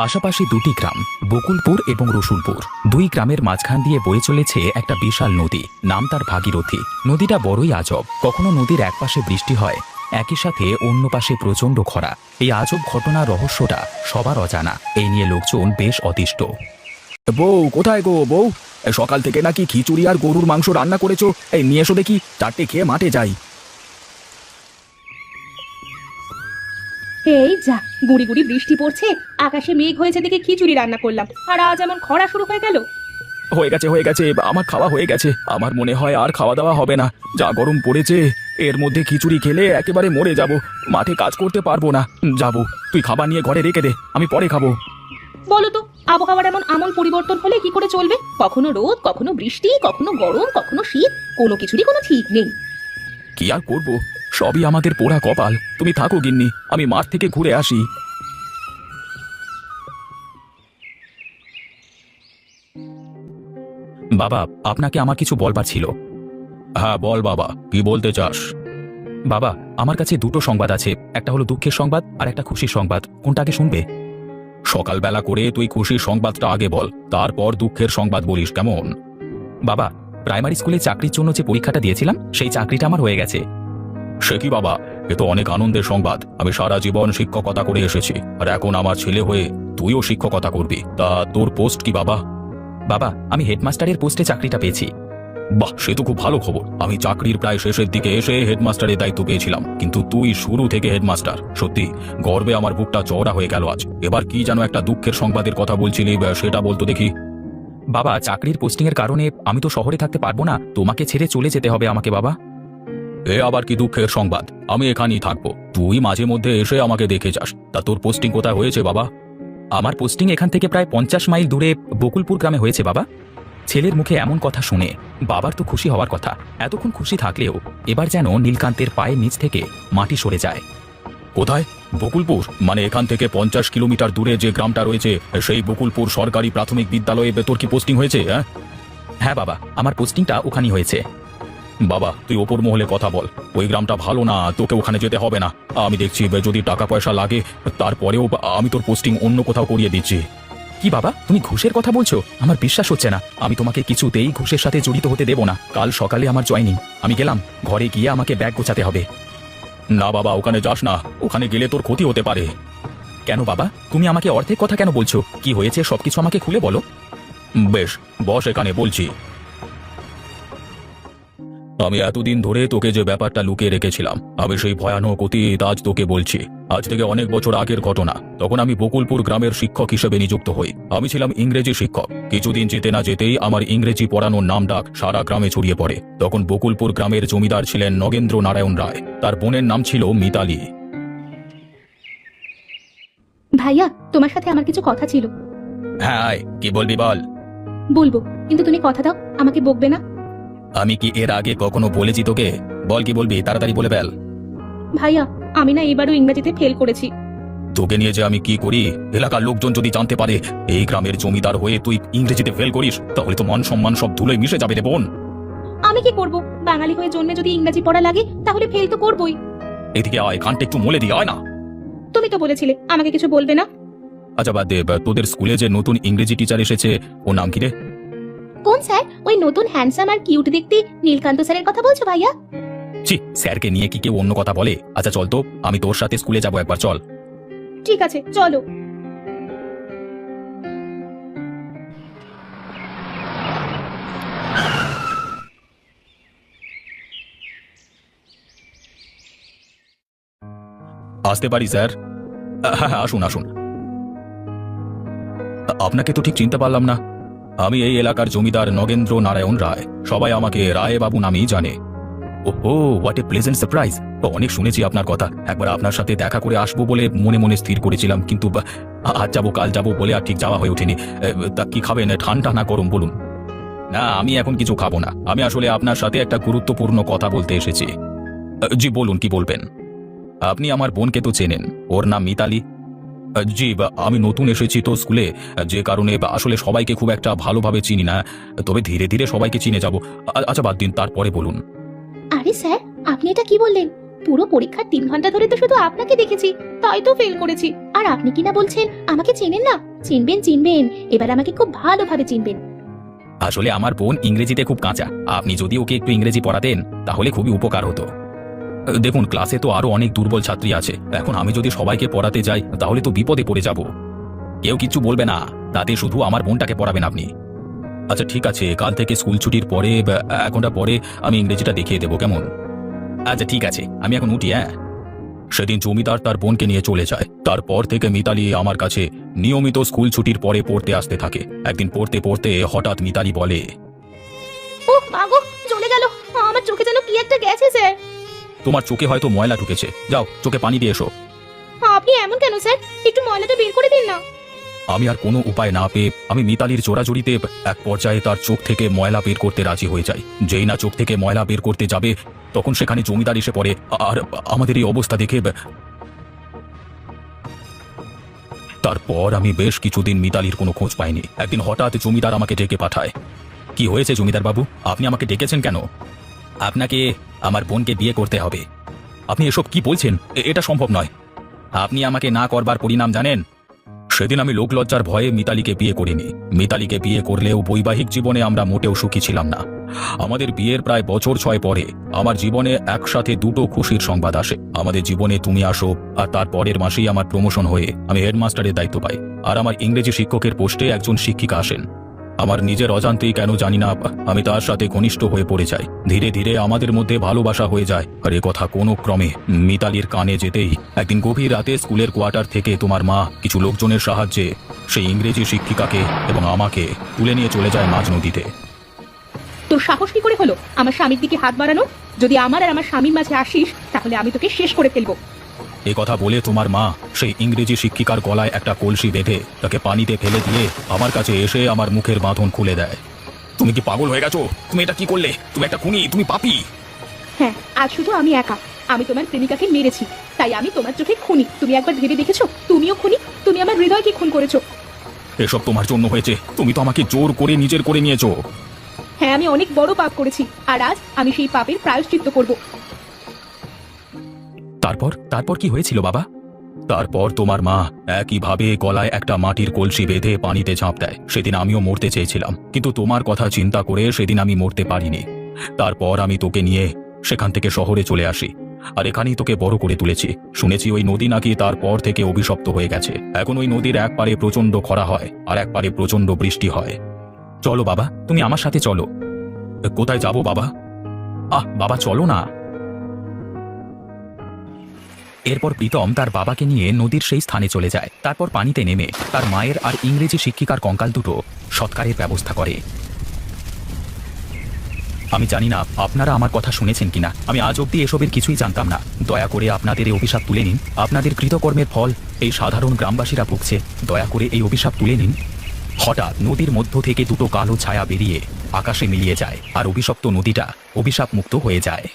পাশাপাশি দুটি গ্রাম, বকুলপুর এবং রসুলপুর। দুই গ্রামের মাঝখান দিয়ে বয়ে চলেছে একটা বিশাল নদী, নাম তার ভাগীরথী। নদীটা বড়ই আজব। কখনো নদীর এক পাশে বৃষ্টি হয়, একই সাথে অন্য পাশে প্রচণ্ড খরা। এই আজব ঘটনার রহস্যটা সবার অজানা। এই নিয়ে লোকজন বেশ অতিষ্ঠ। বউ কোথায় গো বউ? সকাল থেকে নাকি খিচুড়ি আর গরুর মাংস রান্না করেছো, এই নিয়ে এসো দেখি, চারটে খেয়ে মাঠে যাই। এই যা, গুড়ি গুড়ি বৃষ্টি পড়ছে, আকাশে মেঘ হয়েছে দেখে খিচুড়ি রান্না করলাম, আর আজ এমন খরা শুরু হয়ে গেল। হয়ে গেছে, আমার খাওয়া হয়ে গেছে। আমার মনে হয় আর খাওয়া দাওয়া হবে না, যা গরম পড়েছে। এর মধ্যে খিচুড়ি খেলে একেবারে মরে যাব, মাঠে কাজ করতে পারবো না। যাবো, তুই খাবার নিয়ে ঘরে রেখে দে, আমি পরে খাবো। বলো তো, আবহাওয়ার এমন আমূল পরিবর্তন হলে কি করে চলবে? কখনো রোদ, কখনো বৃষ্টি, কখনো গরম, কখনো শীত, কোনো কিছুরই কোনো ঠিক নেই। কি আর করবো, সবই আমাদের পোড়া কপাল। তুমি থাকো গিন্নি, আমি মাঠ থেকে ঘুরে আসি। বাবা, আপনাকে আমার কিছু বলবার ছিল। হ্যাঁ বল বাবা, কি বলতে চাস? বাবা, আমার কাছে দুটো সংবাদ আছে। একটা হলো দুঃখের সংবাদ আর একটা খুশির সংবাদ। কোনটা আগে শুনবে? সকালবেলা করে তুই খুশির সংবাদটা আগে বল, তারপর দুঃখের সংবাদ বলিস, কেমন? বাবা, প্রাইমারি স্কুলে চাকরির জন্য যে পরীক্ষাটা দিয়েছিলাম, সেই চাকরিটা আমার হয়ে গেছে। সে কি বাবা, এ তো অনেক আনন্দের সংবাদ। আমি সারা জীবন শিক্ষকতা করে এসেছি, আর এখন আমার ছেলে হয়ে তুইও শিক্ষকতা করবি। তা তোর পোস্ট কি বাবা? বাবা, আমি হেডমাস্টারের পোস্টে চাকরিটা পেয়েছি। বাহ, সে তো খুব ভালো খবর। আমি চাকরির প্রায় শেষের দিকে এসে হেডমাস্টারের দায়িত্ব পেয়েছিলাম, কিন্তু তুই শুরু থেকে হেডমাস্টার। সত্যি গর্বে আমার বুকটা চওড়া হয়ে গেল আজ। এবার কি যেন একটা দুঃখের সংবাদের কথা বলছিলি, সেটা বলতো দেখি। বাবা, চাকরির পোস্টিংয়ের কারণে আমি তো শহরে থাকতে পারবো না, তোমাকে ছেড়ে চলে যেতে হবে আমাকে। বাবা, এ আবার কি দুঃখের সংবাদ? আমি এখানেই থাকবো, তুই মাঝে মধ্যে এসে আমাকে দেখে যাস। তা তোর পোস্টিং কোথায় হয়েছে বাবা? আমার পোস্টিং এখান থেকে প্রায় 50 মাইল দূরে বকুলপুর গ্রামে হয়েছে বাবা। ছেলের মুখে এমন কথা শুনে বাবার তো খুশি হওয়ার কথা। এতক্ষণ খুশি থাকলেও এবার যেন নীলকান্তের পায়ের নিচ থেকে মাটি সরে যায়। কোথায়? বকুলপুর? মানে এখান থেকে 50 কিলোমিটার দূরে যে গ্রামটা রয়েছে, সেই বকুলপুর সরকারি প্রাথমিক বিদ্যালয়ে তোর কি পোস্টিং হয়েছে? হ্যাঁ বাবা, আমার পোস্টিংটা ওখানেই হয়েছে। বাবা, তুই ওপর মহলে কথা বল। ওই গ্রামটা ভালো না, তোকে ওখানে যেতে হবে না। আমি দেখছি যদি টাকা পয়সা লাগে তারপরেও আমি তোর পোস্টিং অন্য কোথাও করিয়ে দিচ্ছি। কি বাবা, তুমি ঘুষের কথা বলছো? আমার বিশ্বাস হচ্ছে না। আমি তোমাকে কিছুতেই ঘুষের সাথে জড়িত হতে দেব না। কাল সকালে আমার জয়েনিং। আমি গেলাম, ঘরে গিয়ে আমাকে ব্যাগ গোছাতে হবে। না বাবা, ওখানে যাস না, ওখানে গেলে তোর ক্ষতি হতে পারে। কেন বাবা, তুমি আমাকে অর্ধেক কথা কেন বলছো? কি হয়েছে সবকিছু আমাকে খুলে বলো। বেশ, বস এখানে, বলছি। আমি এতদিন ধরে তোকে যে ব্যাপারটা লুকিয়ে রেখেছিলাম, আমি সেই ভয়ানক অতীত আজ তোকে বলছি। আজ থেকে অনেক বছর আগের ঘটনা। তখন আমি বকুলপুর গ্রামের শিক্ষক হিসেবে নিযুক্ত হই। আমি ছিলাম ইংরেজি শিক্ষক। কিছুদিন যেতে না যেতেই আমার ইংরেজি পড়ানোর নাম ডাক সারা গ্রামে ছড়িয়ে পড়ে। তখন বকুলপুর গ্রামের জমিদার ছিলেন নগেন্দ্র নারায়ণ রায়। তার বোনের নাম ছিল মিতালি। ভাইয়া, তোমার সাথে আমার কিছু কথা ছিল। হ্যাঁ, কি বলবি বল। বলবো, কিন্তু তুমি কথা দাও, আমাকে বকবে না। আমি কি এর আগে কখনো বলেছি তোকে? বল, কি বলবি, তাড়াতাড়ি বলে ফেল। ভাইয়া, আমি না এবারও ইংরেজিতে ফেল করেছি। তোকে নিয়ে যে আমি কি করি, এলাকার লোকজন যদি জানতে পারে এই গ্রামের জমিদার হয়ে তুই ইংরেজিতে ফেল করিস, তাহলে তো মান সম্মান সব ধুলোয় মিশে যাবে রে বোন। আমি কি করব? বাঙালি হয়ে জন্মে যদি ইংরেজি পড়া লাগে, তাহলে ফেল তো করবই। এদিকে আয়, কানটা একটু মলে দিয়ে আয় না। তুমি তো বলেছিলে আমাকে কিছু বলবে না। আচ্ছা বাদ দে, তোদের স্কুলে যে নতুন ইংরেজি টিচার এসেছে, ওর নাম কি রে? কোন স্যার? ওই নতুন হ্যান্ডসাম আর কিউট দেখতে নীলকান্ত স্যারের কথা বলছো ভাইয়া? ছি, স্যারকে নিয়ে কি কেউ অন্য কথা বলে? আচ্ছা চল তো, আমি তোর সাথে স্কুলে যাবো একবার, চল। ঠিক আছে, চলো। আসতে পারি স্যার? হ্যাঁ হ্যাঁ, আসুন আসুন। আপনাকে তো ঠিক চিনতে পারলাম না। আমি এই এলাকার জমিদার নগেন্দ্র নারায়ণ রায়। সবাই আমাকে রায় বাবু নামেই জানে। ওহো, হোয়াট এ প্লেজেন্ট সারপ্রাইজ। অনেক শুনেছি আপনার কথা। একবার আপনার সাথে দেখা করে আসবো বলে মনে মনে স্থির করেছিলাম, কিন্তু আজ যাবো কাল যাবো বলে আর ঠিক যাওয়া হয়ে ওঠেনি। তা কি খাবেন, ঠান্ডা না গরম বলুন? না, আমি এখন কিছু খাবো না। আমি আসলে আপনার সাথে একটা গুরুত্বপূর্ণ কথা বলতে এসেছি। জি বলুন, কি বলবেন? আপনি আমার বোনকে তো চেনেন, ওর নাম মিতালি। জি, আমি নতুন এসেছি তো স্কুলে, যে কারণে আসলে সবাইকে খুব একটা ভালোভাবে চিনি না। তবে ধীরে ধীরে সবাইকে চিনে যাব। আচ্ছা বাদ দিন, তারপরে বলুন। আরে স্যার, আপনি এটা কি বললেন? পুরো পরীক্ষার 3 ঘন্টা ধরে তো শুধু আপনাকে দেখেছি, তাই তো ফেল করেছি। আর আপনি কিনা বলছেন আমাকে চেনেন না? চিনবেন চিনবেন, এবার আমাকে খুব ভালোভাবে চিনবেন। আসলে আমার বোন ইংরেজিতে খুব কাঁচা, আপনি যদি ওকে একটু ইংরেজি পড়াতেন তাহলে খুবই উপকার হতো। দেখুন, ক্লাসে তো আরো অনেক দুর্বল ছাত্রী আছে, এখন আমি যদি সবাইকে পড়াতে যাই তাহলে তো বিপদে পড়ে যাব। কেউ কিচ্ছু বলবে না, তাতে শুধু আমার বোনটাকে পড়াবেন আপনি। আচ্ছা ঠিক আছে, কাল থেকে স্কুল ছুটির পরে 1 ঘন্টা পরে আমি ইংরেজিটা দেখিয়ে দেবো, কেমন? আচ্ছা ঠিক আছে, আমি এখন উঠি। হ্যাঁ। সেদিন জমিদার তার বোনকে নিয়ে চলে যায়। তারপর থেকে মিতালি আমার কাছে নিয়মিত স্কুল ছুটির পরে পড়তে আসতে থাকে। একদিন পড়তে পড়তে হঠাৎ মিতালি বলে, ও মাগো, চলে গেল। আমার চোখে যেন কি একটা গেছে স্যার। তোমার চোখে হয়তো ময়লা ঢুকেছে, যাও চোখে পানি দিয়ে এসো। আপনি এমন কেন স্যার? একটু ময়লাটা বের করে দিন না। আমি আর কোনো উপায় না পেয়ে আমি মিতালির জোরাজুরিতে এক পর্যায়ে তার চোখ থেকে ময়লা বের করতে রাজি হয়ে যাই। যেই না চোখ থেকে ময়লা বের করতে যাবে তখন সেখানে জমিদার এসে পড়ে। আর আমাদের এই অবস্থা দেখে তারপর আমি বেশ কিছুদিন মিতালির কোনো খোঁজ পাইনি। একদিন হঠাৎ জমিদার আমাকে ডেকে পাঠায়। কি হয়েছে জমিদার বাবু, আপনি আমাকে ডেকেছেন কেন? আপনাকে আমার বোনকে বিয়ে করতে হবে। আপনি এসব কি বলছেন? এটা সম্ভব নয়। আপনি আমাকে না করবার পরিণাম জানেন? সেদিন আমি লোকলজ্জার ভয়ে মিতালিকে বিয়ে করিনি। মিতালিকে বিয়ে করলেও বৈবাহিক জীবনে আমরা মোটেও সুখী ছিলাম না। আমাদের বিয়ের প্রায় বছর 6 পরে আমার জীবনে একসাথে 2টো খুশির সংবাদ আসে। আমাদের জীবনে তুমি আসো, আর তার পরের মাসেই আমার প্রমোশন হয়ে আমি হেডমাস্টারের দায়িত্ব পাই, আর আমার ইংরেজি শিক্ষকের পোস্টে একজন শিক্ষিকা আসেন। আমার নিজের অজান্তেই কেন জানি না আমি তার সাথে ঘনিষ্ঠ হয়ে পড়ে যাই। ধীরে ধীরে আমাদের মধ্যে ভালোবাসা হয়ে যায়। আর এ কথা কোনো ক্রমে মিতালির কানে যেতেই একদিন গভীর রাতে স্কুলের কোয়ার্টার থেকে তোমার মা কিছু লোকজনের সাহায্যে সেই ইংরেজি শিক্ষিকাকে এবং আমাকে তুলে নিয়ে চলে যায় মাঝ নদীতে। তোর সাহস কি করে হলো আমার স্বামীর দিকে হাত বাড়ানো? যদি আমার আর আমার স্বামীর মাঝে আসিস তাহলে আমি তোকে শেষ করে ফেলবো। এ কথা বলে তোমার মা সেই ইংরেজি শিক্ষিকার গলায় একটা কলসি বেঁধে তাকে পানিতে ফেলে দিয়ে আমার কাছে এসে আমার মুখের বাঁধন খুলে দেয়। তুমি কি পাগল হয়ে গেছো? তুমি এটা কি করলে? তুমি একটা খুনি, তুমি পাপী। হ্যাঁ, আজ শুধু আমি একা। আমি তোমার প্রেমিকাকে মেরেছি, তাই আমি তোমার চোখে খুনি। তুমি একবার ভেবে দেখেছো তুমিও খুনি? তুমি আমার হৃদয়কে খুন করেছো। এসব তোমার জন্য হয়েছে, তুমি তো আমাকে জোর করে নিজের করে নিয়েছো। হ্যাঁ, আমি অনেক বড় পাপ করেছি, আর আজ আমি সেই পাপের প্রায়শ্চিত্ত করব। তারপর কি হয়েছিল বাবা? তারপর তোমার মা একইভাবে গলায় একটা মাটির কলসি বেঁধে পানিতে ঝাঁপ দেয়। সেদিন আমিও মরতে চেয়েছিলাম, কিন্তু তোমার কথা চিন্তা করে সেদিন আমি মরতে পারিনি। তারপর আমি তোকে নিয়ে সেখান থেকে শহরে চলে আসি, আর এখানেই তোকে বড় করে তুলেছি। শুনেছি ওই নদী নাকি তারপর থেকে অভিশপ্ত হয়ে গেছে। এখন ওই নদীর এক পারে প্রচন্ড খরা হয়, আর এক পারে প্রচন্ড বৃষ্টি হয়। চলো বাবা, তুমি আমার সাথে চলো। কোথায় যাব বাবা? বাবা চলো না। এরপর প্রীতম তার বাবাকে নিয়ে নদীর সেই স্থানে চলে যায়। তারপর পানিতে নেমে তার মায়ের আর ইংরেজি শিক্ষিকার কঙ্কাল দুটো সৎকারের ব্যবস্থা করে। আমি জানি না আপনারা আমার কথা শুনেছেন কিনা, আমি আজ অব্দি এসবের কিছুই জানতাম না। দয়া করে আপনাদের এই অভিশাপ তুলে নিন। আপনাদের কৃতকর্মের ফল এই সাধারণ গ্রামবাসীরা ভুগছে, দয়া করে এই অভিশাপ তুলে নিন। হঠাৎ নদীর মধ্য থেকে দুটো কালো ছায়া বেরিয়ে আকাশে মিলিয়ে যায়, আর অভিশপ্ত নদীটা অভিশাপ মুক্ত হয়ে যায়।